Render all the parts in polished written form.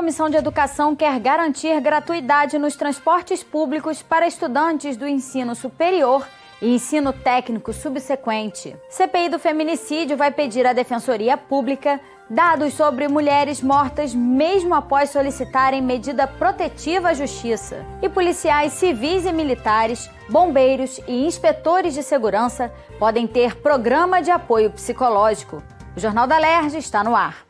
Comissão de Educação quer garantir gratuidade nos transportes públicos para estudantes do ensino superior e ensino técnico subsequente. CPI do feminicídio vai pedir à Defensoria Pública dados sobre mulheres mortas mesmo após solicitarem medida protetiva à Justiça. E policiais civis e militares, bombeiros e inspetores de segurança podem ter programa de apoio psicológico. O Jornal da Alerj está no ar.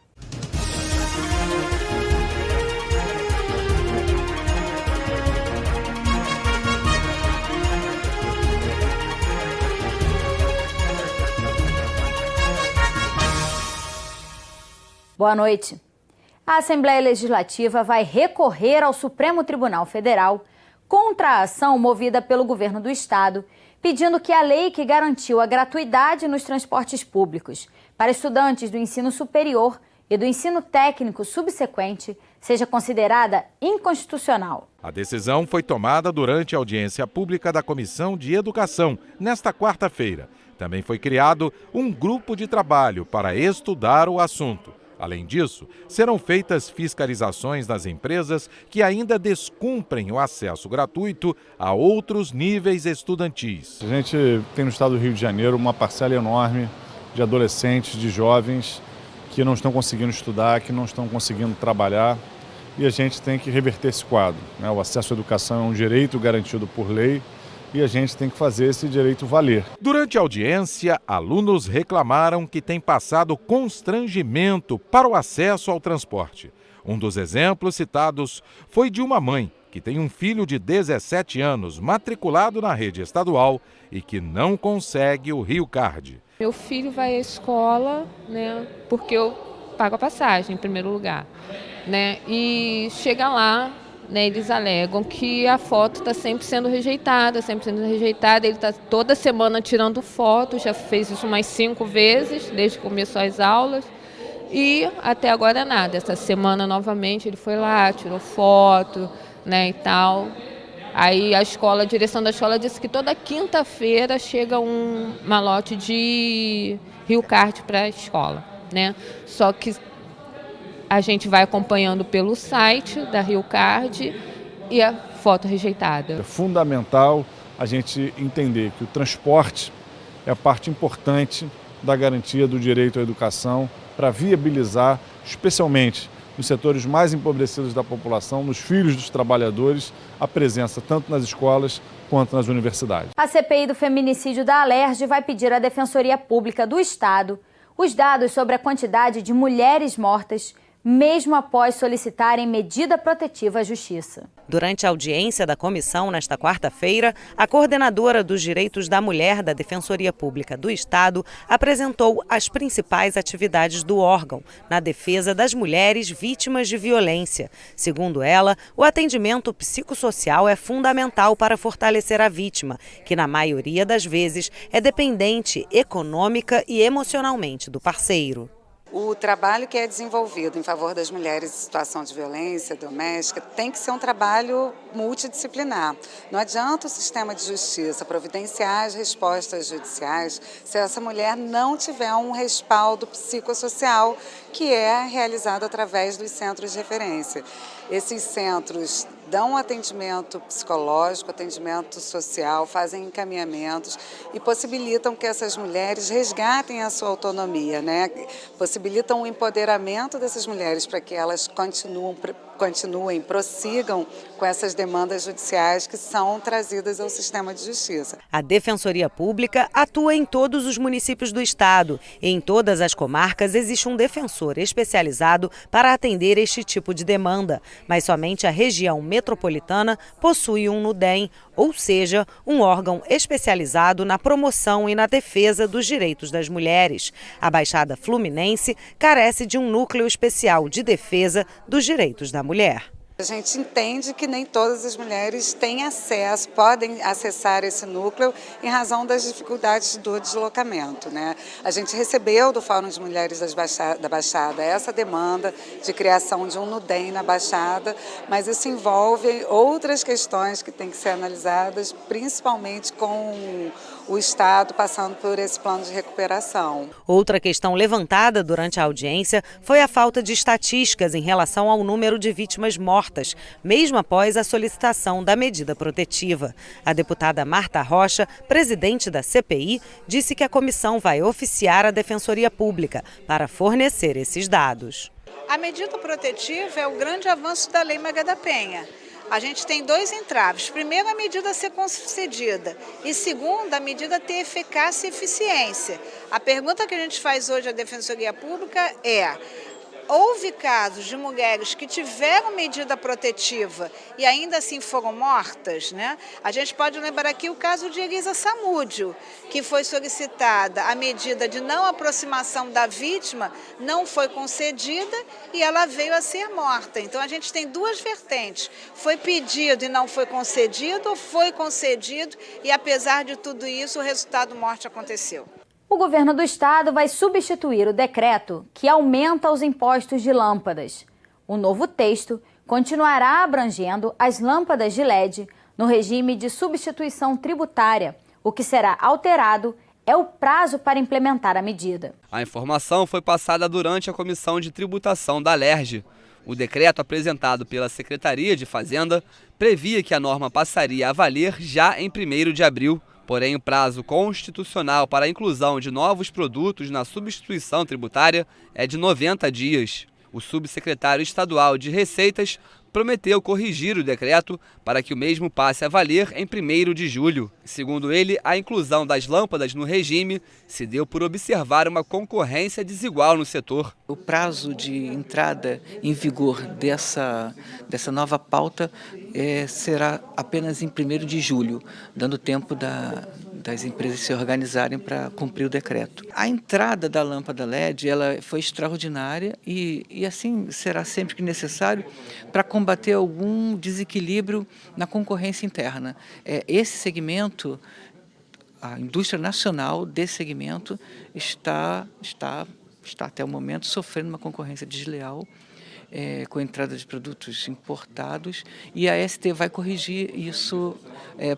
Boa noite. A Assembleia Legislativa vai recorrer ao Supremo Tribunal Federal contra a ação movida pelo governo do estado, pedindo que a lei que garantiu a gratuidade nos transportes públicos para estudantes do ensino superior e do ensino técnico subsequente seja considerada inconstitucional. A decisão foi tomada durante a audiência pública da Comissão de Educação, nesta quarta-feira. Também foi criado um grupo de trabalho para estudar o assunto. Além disso, serão feitas fiscalizações nas empresas que ainda descumprem o acesso gratuito a outros níveis estudantis. A gente tem no estado do Rio de Janeiro uma parcela enorme de adolescentes, de jovens que não estão conseguindo estudar, que não estão conseguindo trabalhar, e a gente tem que reverter esse quadro, né? O acesso à educação é um direito garantido por lei e a gente tem que fazer esse direito valer. Durante a audiência, alunos reclamaram que têm passado constrangimento para o acesso ao transporte. Um dos exemplos citados foi de uma mãe que tem um filho de 17 anos matriculado na rede estadual e que não consegue o RioCard. Meu filho vai à escola, né, porque eu pago a passagem em primeiro lugar, né, e chega lá, né, eles alegam que a foto está sempre sendo rejeitada, ele está toda semana tirando foto, já fez isso umas 5 vezes, desde que começou as aulas, e até agora nada. Essa semana novamente ele foi lá, tirou foto, né, e tal. Aí a direção da escola disse que toda quinta-feira chega um malote de RioCard para a escola, né, só que a gente vai acompanhando pelo site da RioCard e a foto rejeitada. É fundamental a gente entender que o transporte é a parte importante da garantia do direito à educação para viabilizar, especialmente nos setores mais empobrecidos da população, nos filhos dos trabalhadores, a presença tanto nas escolas quanto nas universidades. A CPI do feminicídio da Alerj vai pedir à Defensoria Pública do Estado os dados sobre a quantidade de mulheres mortas mesmo após solicitarem medida protetiva à Justiça. Durante a audiência da comissão nesta quarta-feira, a coordenadora dos direitos da mulher da Defensoria Pública do Estado apresentou as principais atividades do órgão na defesa das mulheres vítimas de violência. Segundo ela, o atendimento psicossocial é fundamental para fortalecer a vítima, que na maioria das vezes é dependente econômica e emocionalmente do parceiro. O trabalho que é desenvolvido em favor das mulheres em situação de violência doméstica tem que ser um trabalho multidisciplinar. Não adianta o sistema de justiça providenciar as respostas judiciais se essa mulher não tiver um respaldo psicossocial que é realizado através dos centros de referência. Esses centros dão atendimento psicológico, atendimento social, fazem encaminhamentos e possibilitam que essas mulheres resgatem a sua autonomia, né? Possibilitam o empoderamento dessas mulheres para que elas prossigam com essas demandas judiciais que são trazidas ao sistema de justiça. A Defensoria Pública atua em todos os municípios do estado e em todas as comarcas existe um defensor especializado para atender este tipo de demanda, mas somente a região metropolitana possui um NUDEM, ou seja, um órgão especializado na promoção e na defesa dos direitos das mulheres. A Baixada Fluminense carece de um núcleo especial de defesa dos direitos da mulher. A gente entende que nem todas as mulheres têm acesso, podem acessar esse núcleo em razão das dificuldades do deslocamento, né? A gente recebeu do Fórum de Mulheres da Baixada essa demanda de criação de um NUDEM na Baixada, mas isso envolve outras questões que têm que ser analisadas, principalmente com o Estado passando por esse plano de recuperação. Outra questão levantada durante a audiência foi a falta de estatísticas em relação ao número de vítimas mortas, mesmo após a solicitação da medida protetiva. A deputada Marta Rocha, presidente da CPI, disse que a comissão vai oficiar a Defensoria Pública para fornecer esses dados. A medida protetiva é o grande avanço da Lei Maria da Penha. A gente tem dois entraves. Primeiro, a medida ser concedida. E segundo, a medida ter eficácia e eficiência. A pergunta que a gente faz hoje à Defensoria Pública é: houve casos de mulheres que tiveram medida protetiva e ainda assim foram mortas, né? A gente pode lembrar aqui o caso de Elisa Samúdio, que foi solicitada a medida de não aproximação da vítima, não foi concedida e ela veio a ser morta. Então a gente tem duas vertentes: foi pedido e não foi concedido, ou foi concedido e apesar de tudo isso o resultado morte aconteceu. O governo do estado vai substituir o decreto que aumenta os impostos de lâmpadas. O novo texto continuará abrangendo as lâmpadas de LED no regime de substituição tributária. O que será alterado é o prazo para implementar a medida. A informação foi passada durante a Comissão de Tributação da Alerj. O decreto apresentado pela Secretaria de Fazenda previa que a norma passaria a valer já em 1º de abril. Porém, o prazo constitucional para a inclusão de novos produtos na substituição tributária é de 90 dias. O subsecretário estadual de Receitas prometeu corrigir o decreto para que o mesmo passe a valer em 1º de julho. Segundo ele, a inclusão das lâmpadas no regime se deu por observar uma concorrência desigual no setor. O prazo de entrada em vigor dessa nova pauta será apenas em 1º de julho, dando tempo das empresas se organizarem para cumprir o decreto. A entrada da lâmpada LED ela foi extraordinária e assim será sempre que necessário para combater algum desequilíbrio na concorrência interna. Esse segmento, a indústria nacional desse segmento está até o momento sofrendo uma concorrência desleal com a entrada de produtos importados e a ST vai corrigir isso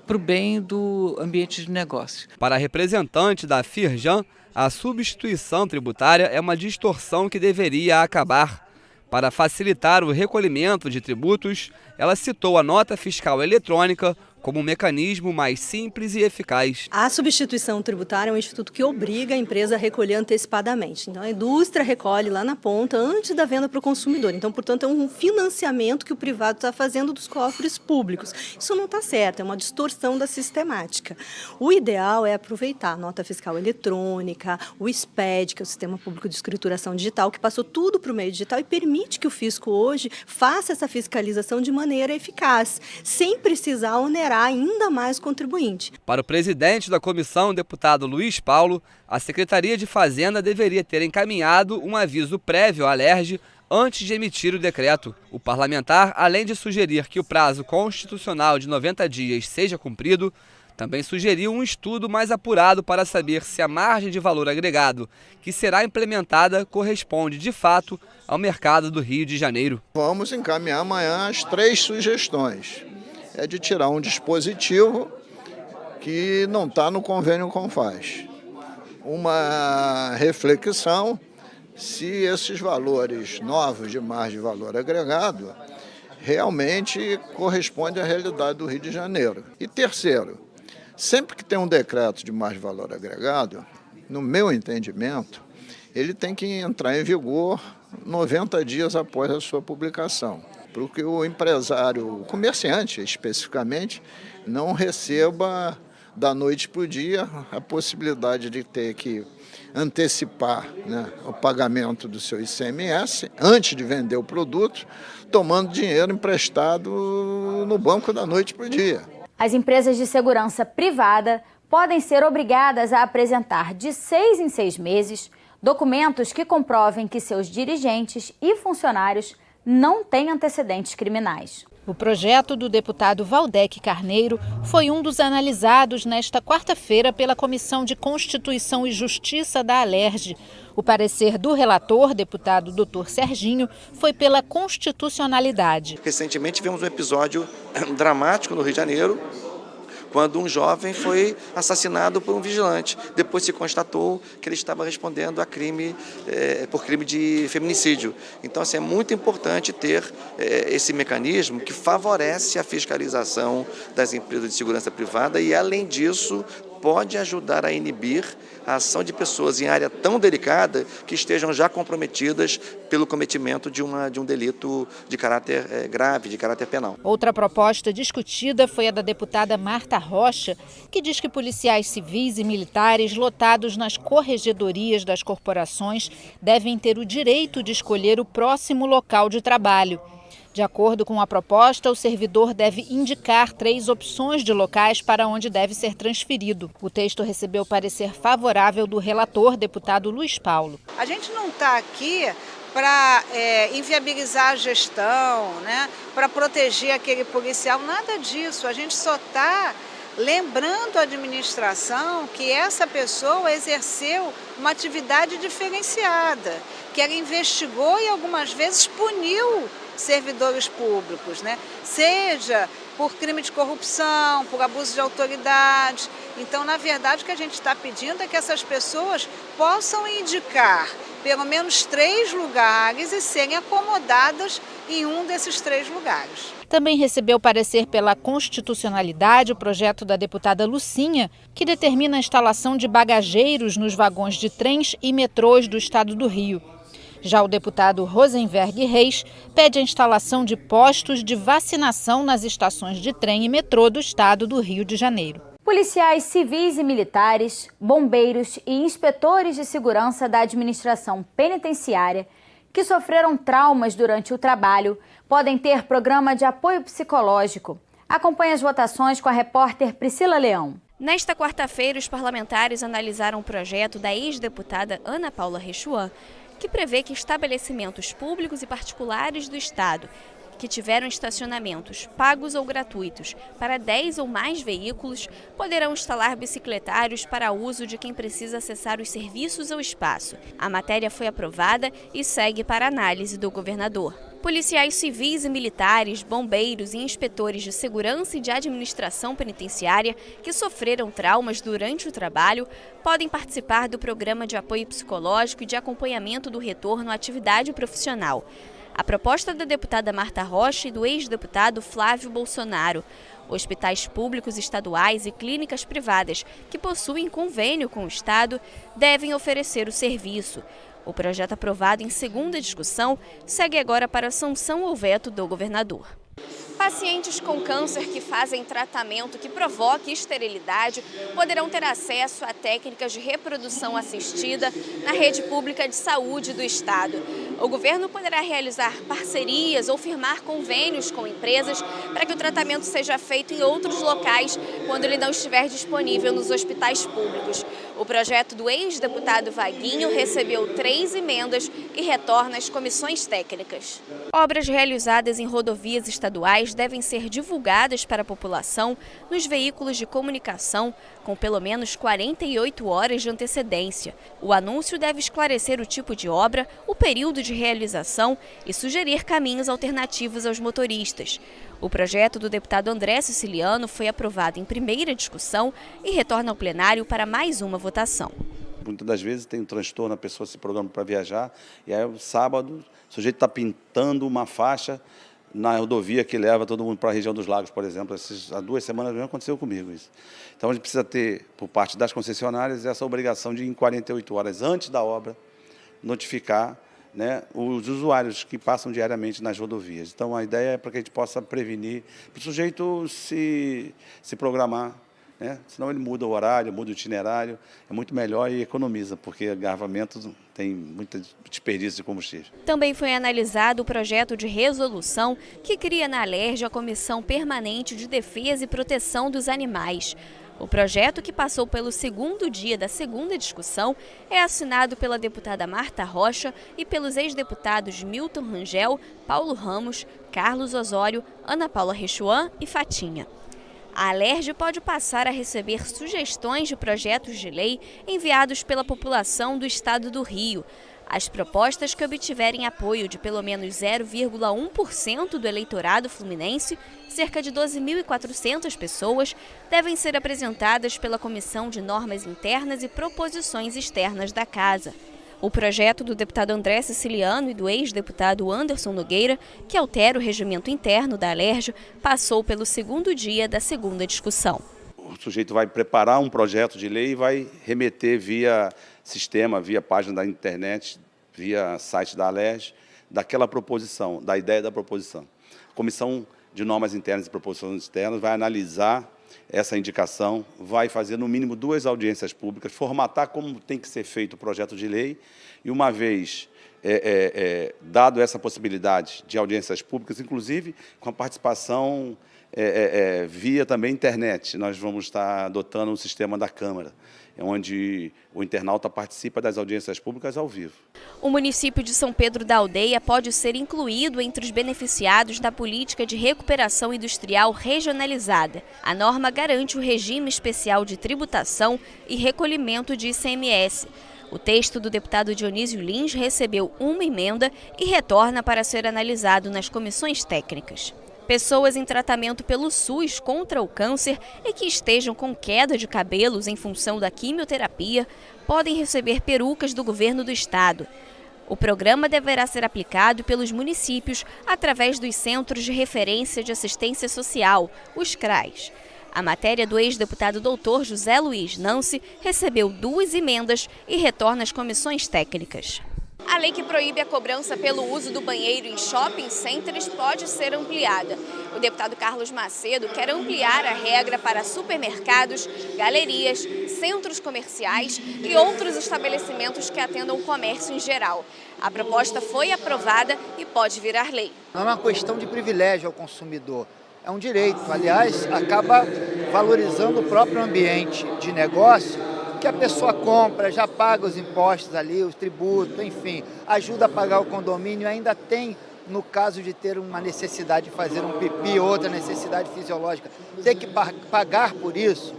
para o bem do ambiente de negócio. Para a representante da Firjan, a substituição tributária é uma distorção que deveria acabar. Para facilitar o recolhimento de tributos, ela citou a nota fiscal eletrônica como um mecanismo mais simples e eficaz. A substituição tributária é um instituto que obriga a empresa a recolher antecipadamente. Então, a indústria recolhe lá na ponta, antes da venda para o consumidor. Então, portanto, é um financiamento que o privado está fazendo dos cofres públicos. Isso não está certo, é uma distorção da sistemática. O ideal é aproveitar a nota fiscal eletrônica, o SPED, que é o Sistema Público de Escrituração Digital, que passou tudo para o meio digital e permite que o fisco hoje faça essa fiscalização de maneira eficaz, sem precisar onerar ainda mais o contribuinte. Para o presidente da comissão, deputado Luiz Paulo, a Secretaria de Fazenda deveria ter encaminhado um aviso prévio à Alerj antes de emitir o decreto. O parlamentar, além de sugerir que o prazo constitucional de 90 dias seja cumprido, também sugeriu um estudo mais apurado para saber se a margem de valor agregado que será implementada corresponde de fato ao mercado do Rio de Janeiro. Vamos encaminhar amanhã as 3 sugestões. É de tirar um dispositivo que não está no convênio Confaz. Uma reflexão se esses valores novos de margem de valor agregado realmente correspondem à realidade do Rio de Janeiro. E terceiro, sempre que tem um decreto de margem de valor agregado, no meu entendimento, ele tem que entrar em vigor 90 dias após a sua publicação, porque o empresário, o comerciante especificamente, não receba da noite para o dia a possibilidade de ter que antecipar, né, o pagamento do seu ICMS antes de vender o produto, tomando dinheiro emprestado no banco da noite para o dia. As empresas de segurança privada podem ser obrigadas a apresentar de 6 em 6 meses documentos que comprovem que seus dirigentes e funcionários não têm antecedentes criminais. O projeto do deputado Valdec Carneiro foi um dos analisados nesta quarta-feira pela Comissão de Constituição e Justiça da Alerj. O parecer do relator, deputado Dr. Serginho, foi pela constitucionalidade. Recentemente tivemos um episódio dramático no Rio de Janeiro, quando um jovem foi assassinado por um vigilante. Depois se constatou que ele estava respondendo a por crime de feminicídio. Então, assim, é muito importante ter esse mecanismo que favorece a fiscalização das empresas de segurança privada e, além disso, pode ajudar a inibir a ação de pessoas em área tão delicada que estejam já comprometidas pelo cometimento de um delito de caráter grave, de caráter penal. Outra proposta discutida foi a da deputada Marta Rocha, que diz que policiais civis e militares lotados nas corregedorias das corporações devem ter o direito de escolher o próximo local de trabalho. De acordo com a proposta, o servidor deve indicar 3 opções de locais para onde deve ser transferido. O texto recebeu parecer favorável do relator, deputado Luiz Paulo. A gente não está aqui para inviabilizar a gestão, né? Para proteger aquele policial, nada disso. A gente só está lembrando a administração que essa pessoa exerceu uma atividade diferenciada, que ela investigou e algumas vezes puniu servidores públicos, né? Seja por crime de corrupção, por abuso de autoridade. Então, na verdade, o que a gente está pedindo é que essas pessoas possam indicar pelo menos 3 lugares e serem acomodadas em um desses 3 lugares. Também recebeu parecer pela constitucionalidade o projeto da deputada Lucinha, que determina a instalação de bagageiros nos vagões de trens e metrôs do estado do Rio. Já o deputado Rosenberg Reis pede a instalação de postos de vacinação nas estações de trem e metrô do estado do Rio de Janeiro. Policiais civis e militares, bombeiros e inspetores de segurança da administração penitenciária que sofreram traumas durante o trabalho podem ter programa de apoio psicológico. Acompanhe as votações com a repórter Priscila Leão. Nesta quarta-feira, os parlamentares analisaram o projeto da ex-deputada Ana Paula Rechuan, que prevê que estabelecimentos públicos e particulares do Estado que tiveram estacionamentos pagos ou gratuitos para 10 ou mais veículos poderão instalar bicicletários para uso de quem precisa acessar os serviços ou espaço. A matéria foi aprovada e segue para análise do governador. Policiais civis e militares, bombeiros e inspetores de segurança e de administração penitenciária que sofreram traumas durante o trabalho podem participar do programa de apoio psicológico e de acompanhamento do retorno à atividade profissional. A proposta da deputada Marta Rocha e do ex-deputado Flávio Bolsonaro. Hospitais públicos estaduais e clínicas privadas que possuem convênio com o Estado devem oferecer o serviço. O projeto aprovado em segunda discussão segue agora para a sanção ou veto do governador. Pacientes com câncer que fazem tratamento que provoque esterilidade poderão ter acesso a técnicas de reprodução assistida na rede pública de saúde do Estado. O governo poderá realizar parcerias ou firmar convênios com empresas para que o tratamento seja feito em outros locais quando ele não estiver disponível nos hospitais públicos. O projeto do ex-deputado Vaguinho recebeu 3 emendas e retorna às comissões técnicas. Obras realizadas em rodovias estaduais devem ser divulgadas para a população nos veículos de comunicação com pelo menos 48 horas de antecedência. O anúncio deve esclarecer o tipo de obra, o período de realização e sugerir caminhos alternativos aos motoristas. O projeto do deputado André Siciliano foi aprovado em primeira discussão e retorna ao plenário para mais uma votação. Muitas das vezes tem um transtorno, a pessoa se programa para viajar e aí o sábado o sujeito está pintando uma faixa na rodovia que leva todo mundo para a região dos lagos, por exemplo. Há 2 semanas mesmo aconteceu comigo isso. Então a gente precisa ter, por parte das concessionárias, essa obrigação de, em 48 horas antes da obra, notificar, né, os usuários que passam diariamente nas rodovias. Então a ideia é para que a gente possa prevenir, para o sujeito se programar, né? Senão ele muda o horário, muda o itinerário, é muito melhor e economiza, porque agarvamento tem muito desperdício de combustível. Também foi analisado o projeto de resolução que cria na Alerj a Comissão Permanente de Defesa e Proteção dos Animais. O projeto, que passou pelo segundo dia da segunda discussão, é assinado pela deputada Marta Rocha e pelos ex-deputados Milton Rangel, Paulo Ramos, Carlos Osório, Ana Paula Rechuan e Fatinha. A Alerj pode passar a receber sugestões de projetos de lei enviados pela população do Estado do Rio. As propostas que obtiverem apoio de pelo menos 0,1% do eleitorado fluminense, cerca de 12.400 pessoas, devem ser apresentadas pela Comissão de Normas Internas e Proposições Externas da Casa. O projeto do deputado André Siciliano e do ex-deputado Anderson Nogueira, que altera o regimento interno da Alerj, passou pelo segundo dia da segunda discussão. O sujeito vai preparar um projeto de lei e vai remeter via sistema, via página da internet, via site da Alerj, daquela proposição, da ideia da proposição. A Comissão de Normas Internas e Proposições Externas vai analisar essa indicação, vai fazer no mínimo 2 audiências públicas, formatar como tem que ser feito o projeto de lei e, uma vez dado essa possibilidade de audiências públicas, inclusive com a participação via também internet, nós vamos estar adotando um sistema da Câmara, onde o internauta participa das audiências públicas ao vivo. O município de São Pedro da Aldeia pode ser incluído entre os beneficiados da política de recuperação industrial regionalizada. A norma garante o regime especial de tributação e recolhimento de ICMS. O texto do deputado Dionísio Lins recebeu uma emenda e retorna para ser analisado nas comissões técnicas. Pessoas em tratamento pelo SUS contra o câncer e que estejam com queda de cabelos em função da quimioterapia podem receber perucas do governo do estado. O programa deverá ser aplicado pelos municípios através dos Centros de Referência de Assistência Social, os CRAS. A matéria do ex-deputado Dr. José Luiz Nance recebeu 2 emendas e retorna às comissões técnicas. A lei que proíbe a cobrança pelo uso do banheiro em shopping centers pode ser ampliada. O deputado Carlos Macedo quer ampliar a regra para supermercados, galerias, centros comerciais e outros estabelecimentos que atendam o comércio em geral. A proposta foi aprovada e pode virar lei. Não é uma questão de privilégio ao consumidor, é um direito. Aliás, acaba valorizando o próprio ambiente de negócio, que a pessoa compra, já paga os impostos ali, os tributos, enfim, ajuda a pagar o condomínio, ainda tem, no caso de ter uma necessidade de fazer um pipi, outra necessidade fisiológica, ter que pagar por isso,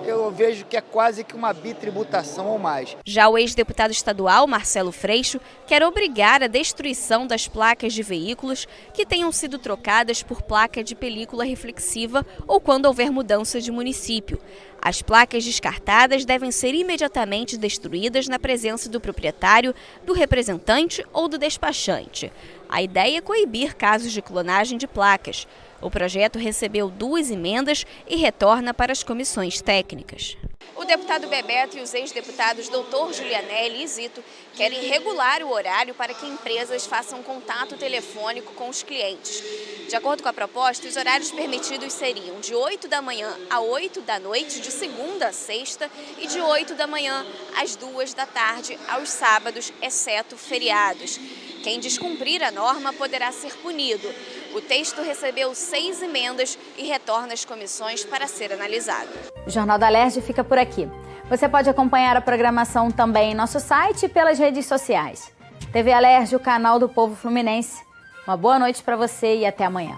eu vejo que é quase que uma bitributação ou mais. Já o ex-deputado estadual, Marcelo Freixo, quer obrigar a destruição das placas de veículos que tenham sido trocadas por placa de película reflexiva ou quando houver mudança de município. As placas descartadas devem ser imediatamente destruídas na presença do proprietário, do representante ou do despachante. A ideia é coibir casos de clonagem de placas. O projeto recebeu 2 emendas e retorna para as comissões técnicas. O deputado Bebeto e os ex-deputados Dr. Julianelli e Zito querem regular o horário para que empresas façam contato telefônico com os clientes. De acordo com a proposta, os horários permitidos seriam de 8 da manhã a 8 da noite, de segunda a sexta, e de 8 da manhã às 2 da tarde, aos sábados, exceto feriados. Quem descumprir a norma poderá ser punido. O texto recebeu 6 emendas e retorna às comissões para ser analisado. O Jornal da Alerj fica por aqui. Você pode acompanhar a programação também em nosso site e pelas redes sociais. TV Alerj, o canal do povo fluminense. Uma boa noite para você e até amanhã.